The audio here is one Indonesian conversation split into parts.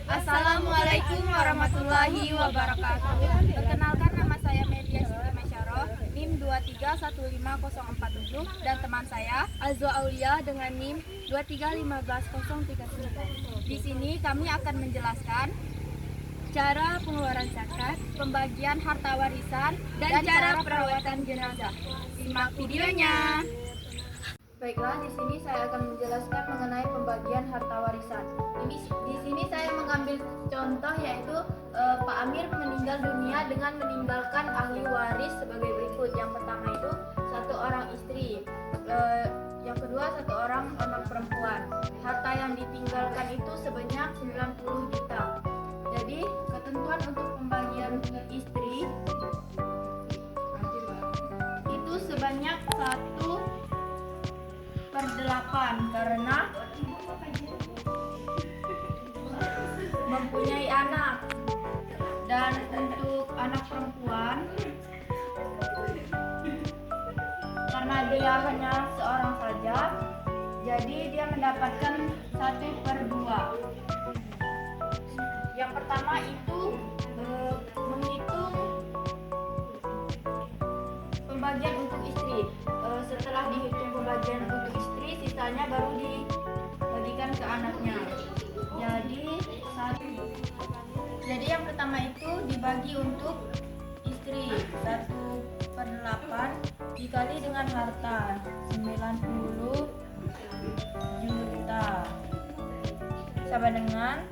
Assalamualaikum warahmatullahi wabarakatuh. Perkenalkan, nama saya Media Siti Masyaro, NIM 2315047, dan teman saya Azwa Aulia dengan NIM 2315039. Di sini kami akan menjelaskan cara pengeluaran zakat, pembagian harta warisan, dan cara perawatan jenazah. Simak videonya. Baiklah, di sini saya akan menjelaskan mengenai pembagian harta warisan. Di sini saya mengambil contoh, yaitu Pak Amir meninggal dunia dengan meninggalkan ahli waris sebagai berikut. Yang pertama itu satu orang istri, yang kedua satu orang anak perempuan. Harta yang ditinggalkan itu sebanyak 90 juta. Jadi ketentuan untuk pembagian istri itu sebanyak 1/8 karena mempunyai anak. Dan untuk anak perempuan, karena dia hanya seorang saja, jadi dia mendapatkan 1/2. Yang pertama itu menghitung pembagian untuk istri. Setelah dihitung pembagian untuk istri, sisanya baru dibagikan ke anaknya. Jadi yang pertama itu dibagi untuk istri 1/8 dikali dengan harta 90 juta sama dengan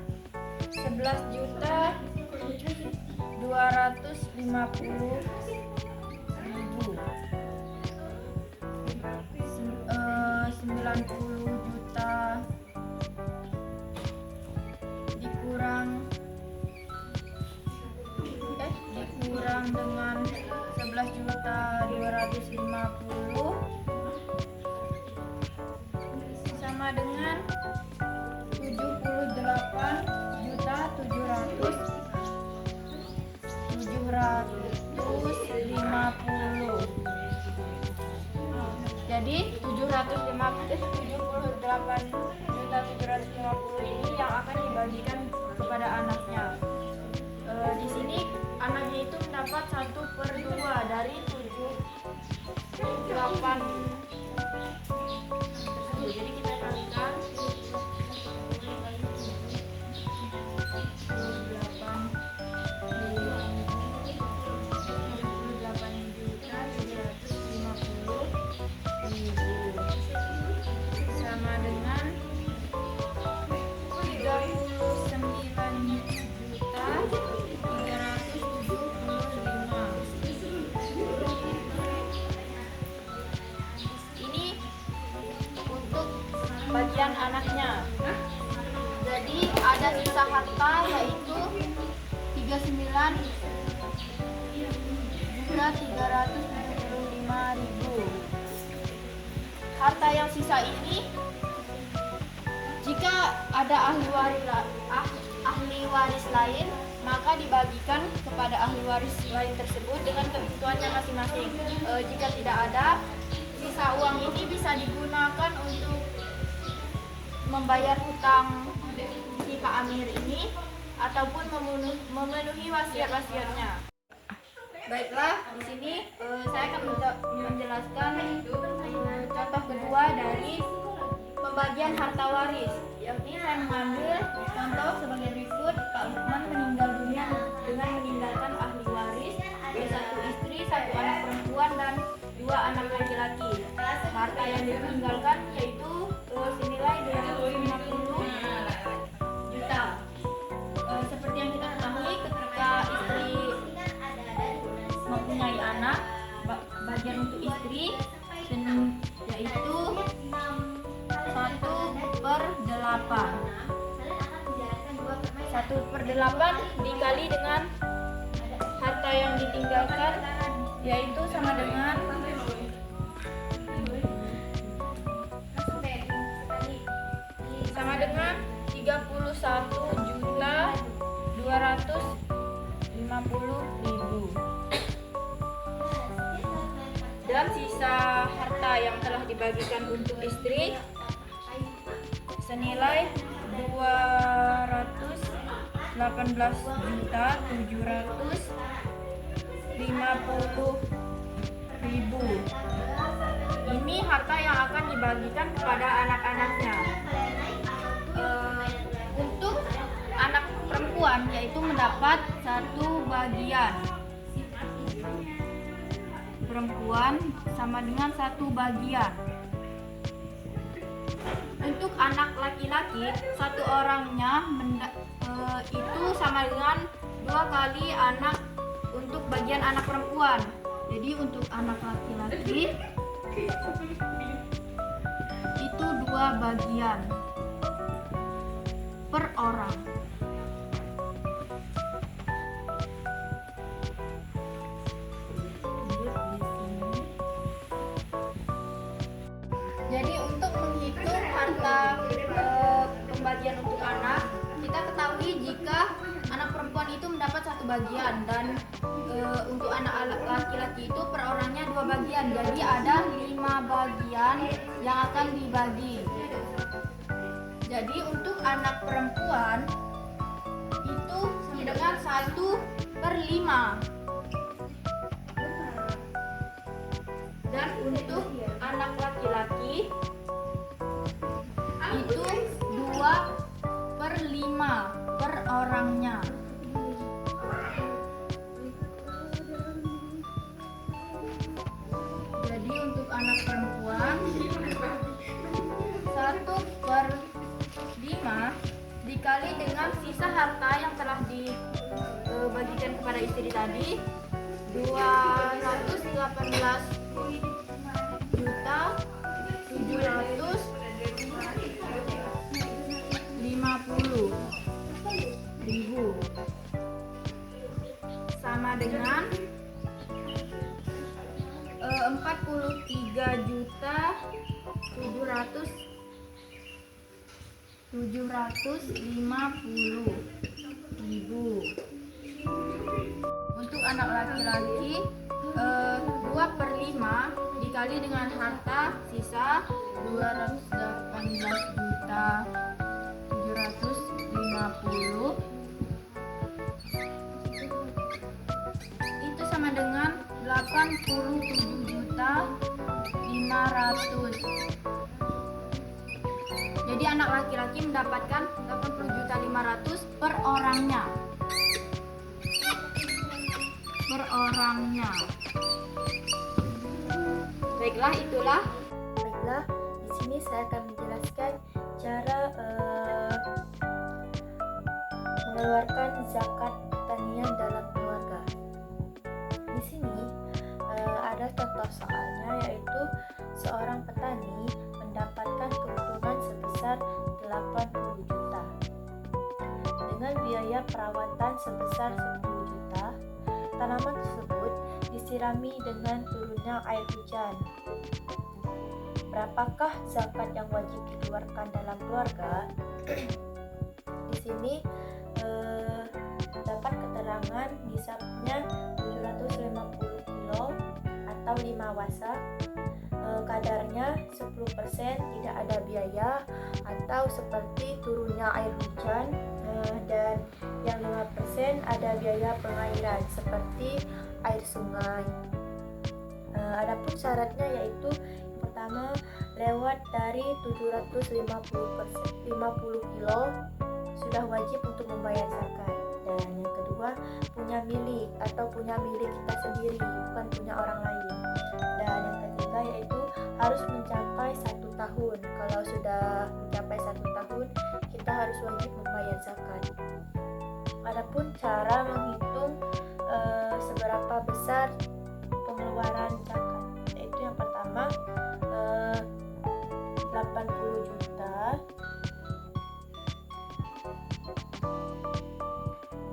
11.250.000. 90 juta dikurang dengan 11.250 sama dengan 78.750. Jadi 78.750 ini yang akan dibagikan kepada anaknya. Di sini anaknya itu mendapat 1/2 dari 78. Jadi kita kalikan 78.750.000 sama dengan 39.375. Ini untuk bagian anaknya. Jadi ada sisa harta, yaitu 39.375.000. Harta yang sisa ini, jika ada ahli waris lain, maka dibagikan kepada ahli waris lain tersebut dengan kebutuhannya masing-masing. Jika tidak ada, sisa uang ini bisa digunakan untuk membayar hutang si Pak Amir ini ataupun memenuhi wasiat-wasiatnya. Baiklah, di sini saya akan menjelaskan contoh kedua dari pembagian harta waris. Yakni saya mengambil contoh sebagai berikut. Pak Lukman meninggal dunia dengan meninggalkan ahli waris, satu istri, satu anak perempuan, dan 2 anak laki-laki. Harta yang ditinggalkan yaitu senilai 250 juta. Seperti yang kita ketahui, ketika istri mempunyai anak, bagian untuk istri yaitu 1/8. 1/8 dikali dengan harta yang ditinggalkan, yaitu sama dengan 31.250.000. Dan sisa harta yang telah dibagikan untuk istri senilai 200 18.750.000. Ini harta yang akan dibagikan kepada anak-anaknya. Untuk anak perempuan yaitu mendapat 1 bagian. Perempuan sama dengan 1 bagian. Untuk anak laki-laki, 1 orangnya itu sama dengan 2 kali anak untuk bagian anak perempuan. Jadi untuk anak laki-laki itu 2 bagian per orang. Jadi untuk menghitung harta pembagian untuk anak, kita ketahui jika anak perempuan itu mendapat 1 bagian dan untuk anak laki-laki itu per orangnya 2 bagian. Jadi ada 5 bagian yang akan dibagi. Jadi untuk anak perempuan itu dengan 1/5. Dan untuk anak laki-laki itu 2/5 per orangnya. Jadi untuk anak perempuan 1/5 dikali dengan sisa harta yang telah dibagikan kepada istri tadi, 218.750.000 sama dengan 43.750.000. Untuk anak laki-laki 2/5 dikali dengan harta sisa 218.750.000 itu sama dengan 87.500.000. Jadi anak laki-laki mendapatkan 80.500.000 per orangnya. Baiklah, itulah. Baiklah, di sini saya akan menjelaskan cara mengeluarkan zakat pertanian dalam keluarga. Di sini ada contoh soalnya, yaitu seorang petani mendapatkan keuntungan sebesar 80 juta. Dengan biaya perawatan sebesar 10 juta, tanaman tersebut disirami dengan turunnya air hujan. Berapakah zakat yang wajib dikeluarkan dalam keluarga? Di sini dapat keterangan nisabnya 750 kilo atau 5 wasa. Kadarnya 10% tidak ada biaya atau seperti turunnya air hujan, dan yang 5% ada biaya pengairan seperti air sungai. Adapun syaratnya yaitu yang pertama, lewat dari 750 kilo sudah wajib untuk membayar zakat. Dan yang kedua, punya milik kita sendiri, bukan punya orang lain. Dan yang ketiga yaitu harus mencapai 1 tahun. Kalau sudah mencapai 1 tahun, kita harus wajib membayar zakat. Adapun cara menghitung seberapa besar pengeluaran zakat, yaitu yang pertama 80 juta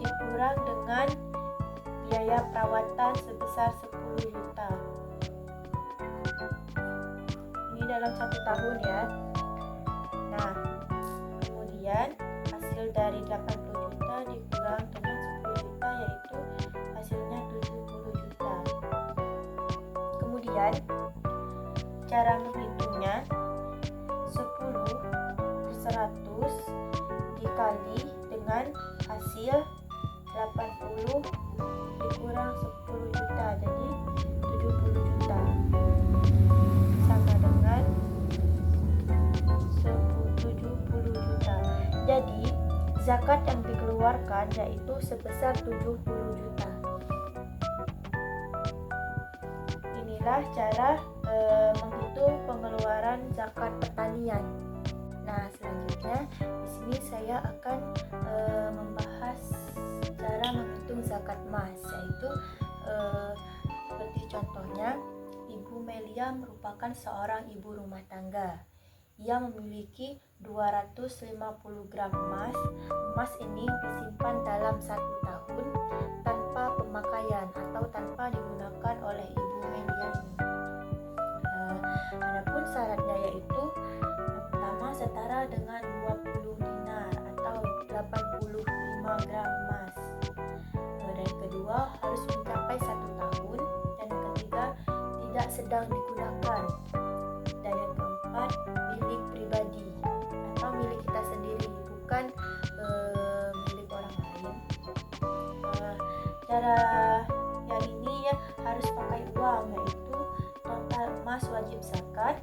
dikurang dengan biaya perawatan sebesar 10 juta. Ini dalam 1 tahun ya. Nah, kemudian hasil dari 80 juta dikurang dengan 10 juta, yaitu hasilnya 70 juta. Kemudian cara menghitungnya 10/100 dikali dengan hasil hasil 80 dikurang 10 juta, jadi 70 juta sama dengan 70 juta. Jadi zakat yang dikeluarkan yaitu sebesar 70 juta. Inilah cara menghitung pengeluaran zakat pertanian. Nah, selanjutnya di sini saya akan membahas cara menghitung zakat emas, yaitu seperti contohnya, Ibu Melia merupakan seorang ibu rumah tangga. Ia memiliki 250 gram emas. Emas ini disimpan dalam 1 tahun tanpa pemakaian atau tanpa digunakan oleh Ibu Melia ini. Adapun syaratnya yaitu yang pertama setara dengan 20 dinar atau 85 gram emas. Dan yang kedua harus mencapai 1 tahun. Dan yang ketiga tidak sedang digunakan. Dan yang keempat milik pribadi atau milik kita sendiri, bukan milik orang lain. Cara yang ini ya harus pakai uang, yaitu total emas wajib zakat,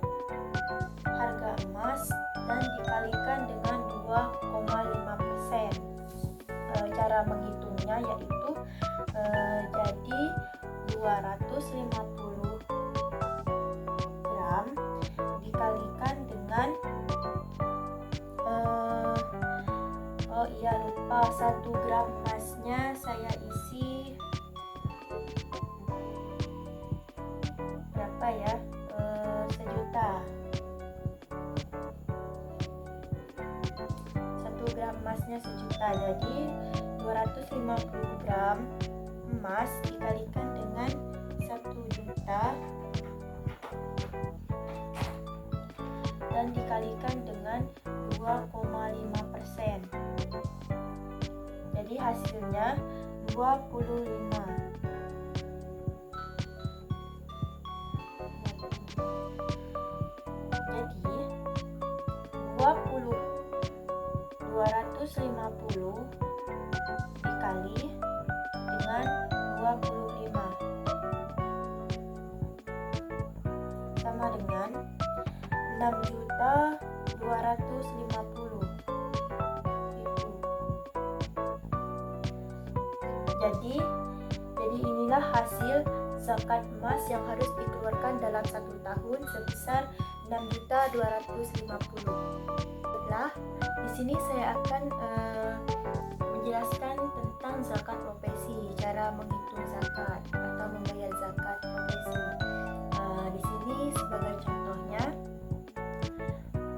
harga emas, dan dikalikan dengan 2,5%. Cara menghitungnya yaitu jadi 250 gram dikalikan dengan 1 gram emasnya saya isi berapa ya, sejuta. 1 gram emasnya sejuta, jadi 250 gram emas dikalikan dengan 1 juta dan dikalikan dengan 2,5%. Jadi hasilnya 25. Jadi 250 dikali dengan 25 sama dengan 6.250.000. Jadi inilah hasil zakat emas yang harus dikeluarkan dalam 1 tahun sebesar 6.250.000. Nah, di sini saya akan menjelaskan tentang zakat profesi, cara menghitung zakat atau membayar zakat profesi. Di sini sebagai contohnya,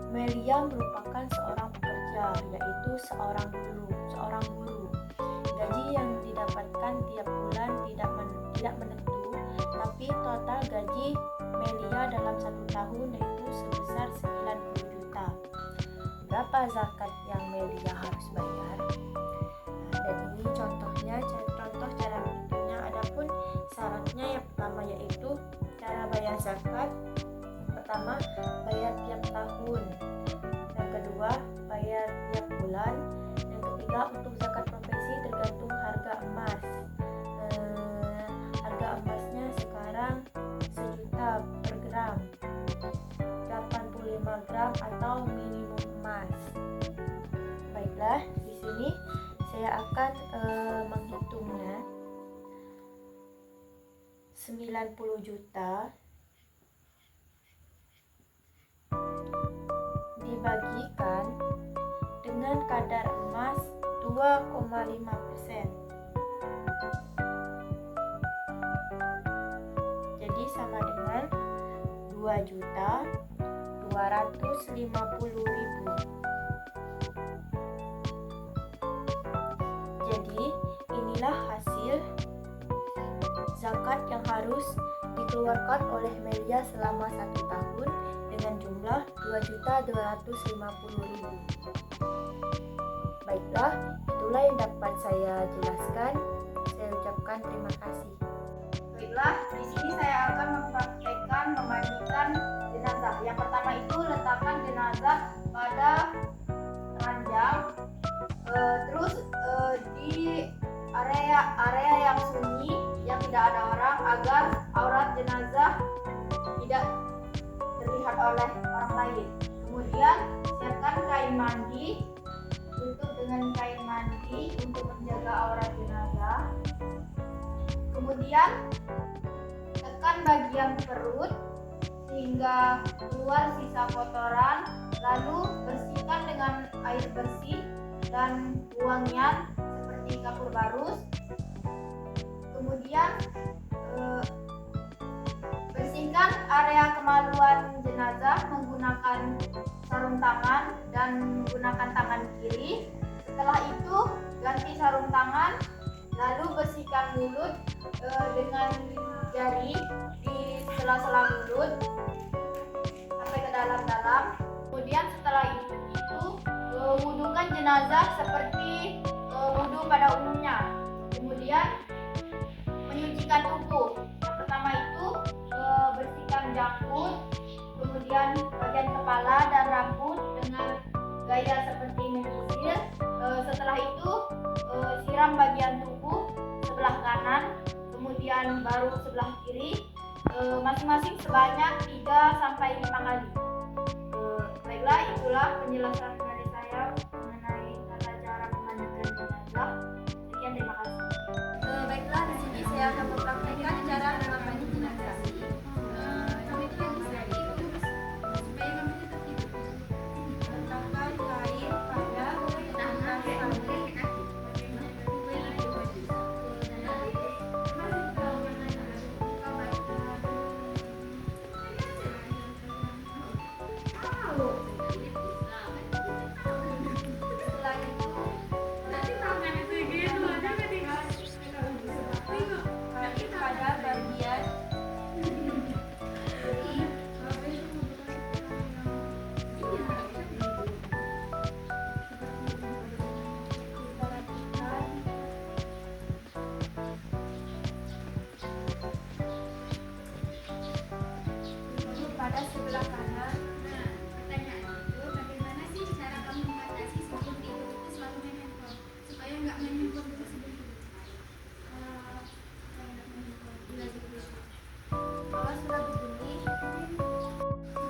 Melia merupakan seorang pekerja, yaitu seorang guru. Gaji yang didapatkan tiap bulan tidak menentu, tapi total gaji Melia dalam 1 tahun yaitu sebesar 90 juta. Berapa zakat yang Melia harus bayar? Dan ini contohnya, contoh cara menghitungnya. Adapun syaratnya yang pertama yaitu cara bayar zakat. Pertama, bayar tiap tahun. Yang kedua, bayar tiap bulan. Yang ketiga, untuk zakat profesi tergantung harga emas. Harga emasnya sekarang sejuta per gram, 85 gram atau minimum emas. Baiklah, di sini saya akan menghitungnya. 90 juta dibagikan dengan kadar emas 2,5%. Jadi sama dengan 2.250.000. Jadi inilah hasil zakat yang harus dikeluarkan oleh Melia selama 1 tahun dengan jumlah 2.250.000. Baiklah, itulah yang dapat saya jelaskan. Saya ucapkan terima kasih. Baiklah, di sini saya akan mempraktekkan memandikan jenazah. Yang pertama itu letakkan jenazah pada ranjang, terus di area yang sunyi, yang tidak ada orang, agar aurat jenazah tidak terlihat oleh orang lain. Kemudian siapkan kain mandi, tutup dengan kain mandi untuk menjaga aurat jenazah. Kemudian tekan bagian perut sehingga keluar sisa kotoran, lalu bersihkan dengan air bersih dan wangian seperti kapur barus. Kemudian bersihkan area kemaluan jenazah menggunakan sarung tangan dan menggunakan tangan kiri. Setelah itu ganti sarung tangan, lalu bersihkan mulut dengan jari di sela-sela mulut sampai ke dalam-dalam. Kemudian setelah itu wudukan jenazah seperti wudu pada umumnya. Kemudian menyucikan tubuh. Yang pertama itu bersihkan janggut, kemudian bagian kepala dan rambut dengan gaya seperti menyisir. Setelah itu siram bagian tubuh sebelah kanan, kemudian baru sebelah kiri, masing-masing sebanyak 3-5 kali. Baiklah, itulah penjelasan dari saya mengenai tata cara memandikan jenazah. Sekian, terima kasih. Baiklah, di sini saya akan mempraktikkan cara mandi jenazah. Letakkan kain pada tangan sambil pada sebelah kanan. Nah, pertanyaan itu bagaimana sih cara kamu mengatasi sebelum tidur itu selalu main handphone supaya nggak main handphone terus sebelum tidur? Kalau sudah begini,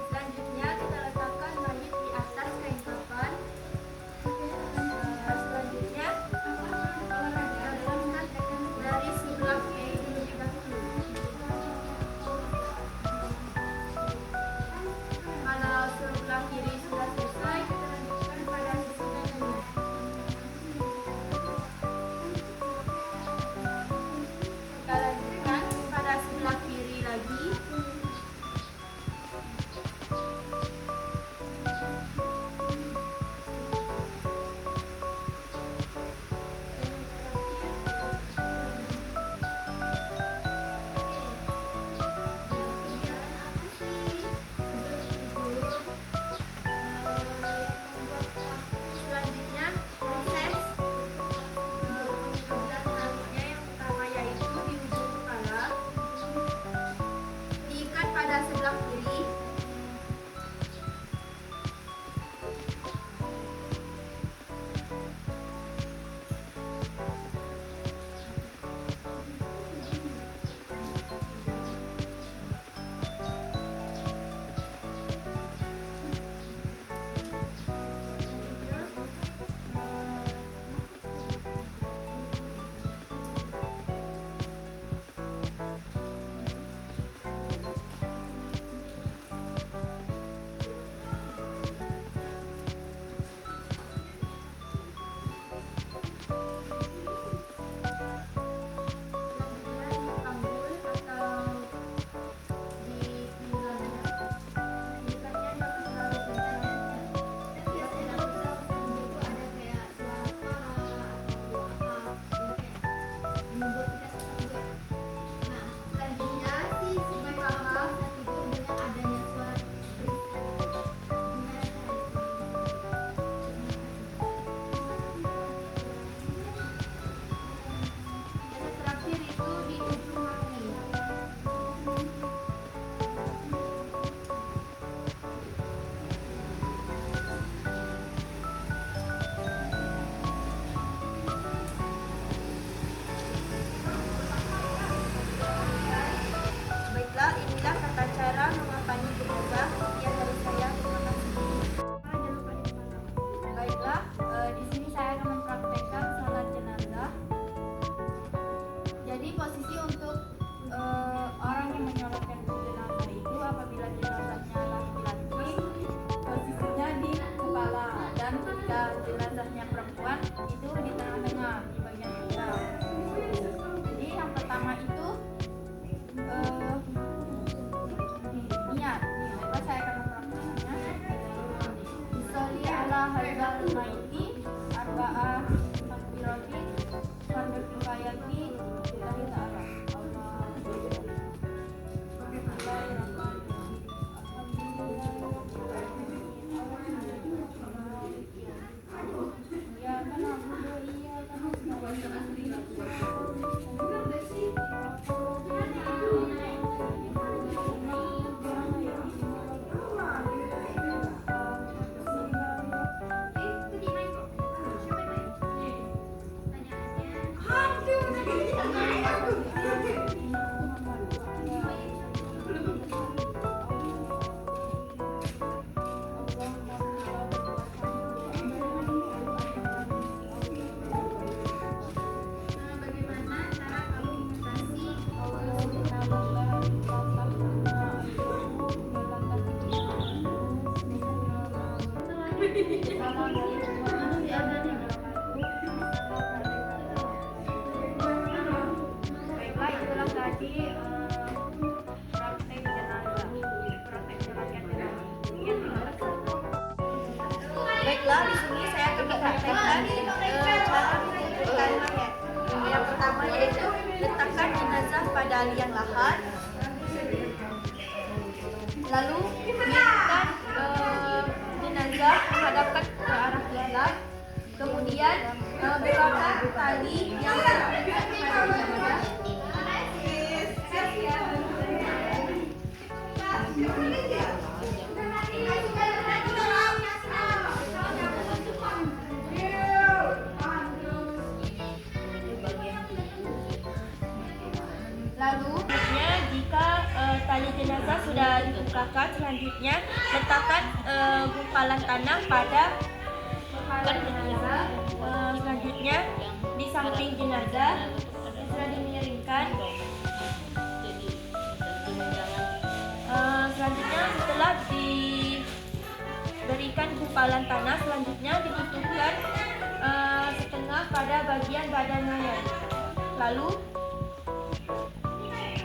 selanjutnya kita letakkan mayit di atas kain kafan. Selanjutnya dari sebelah kiri dahulu. Kalau sebelah kiri sudah selesai, kita lanjutkan pada sisi kanan. Kita lanjutkan pada sebelah kiri lagi. Selanjutnya proses pengambilan talinya yang pertama yaitu di ujung kepala, diikat pada sebelah kiri. di bagian belakang. Jadi yang pertama itu niat. Maka saya akan mempraktikkannya. Sholli ala hadzal maiti arba'ah takbiratin fardu kifayati lillahi ta'ala. Baiklah, itulah tadi praktek jenazah, praktek rangkaian jenazah. Baiklah, di sini saya akan mempraktekkan cara menguburkan mayat. Yang pertama yaitu letakkan jenazah pada liang lahat, lalu miringkan jenazah menghadapkan ke arah kiblat, kemudian belokkan tali yang terkait pada jenazah. Lalu, jika tali jenazah sudah dibukakan, selanjutnya letakkan gumpalan tanah pada jenazah. Selanjutnya di samping jenazah sudah dimiringkan. Selanjutnya setelah diberikan gumpalan tanah, selanjutnya ditutupkan setengah pada bagian badan mayat. Lalu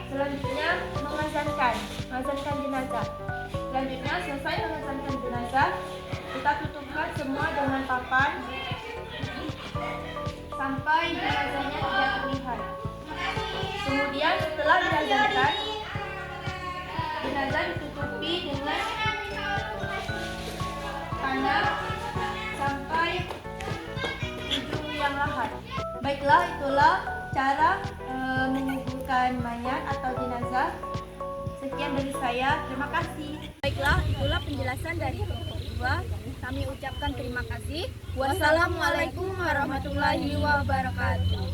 selanjutnya mengazankan jenazah. Selanjutnya selesai mengazankan jenazah, kita tutupkan semua dengan papan sampai jenazahnya tidak terlihat. Kemudian setelah diazankan, jenazah ditutupi dengan tanah sampai ujung liang lahat. Baiklah, itulah cara menguburkan mayat atau jenazah. Sekian dari saya, terima kasih. Baiklah, itulah penjelasan dari kelompok 2. Kami ucapkan terima kasih. Wassalamualaikum warahmatullahi wabarakatuh.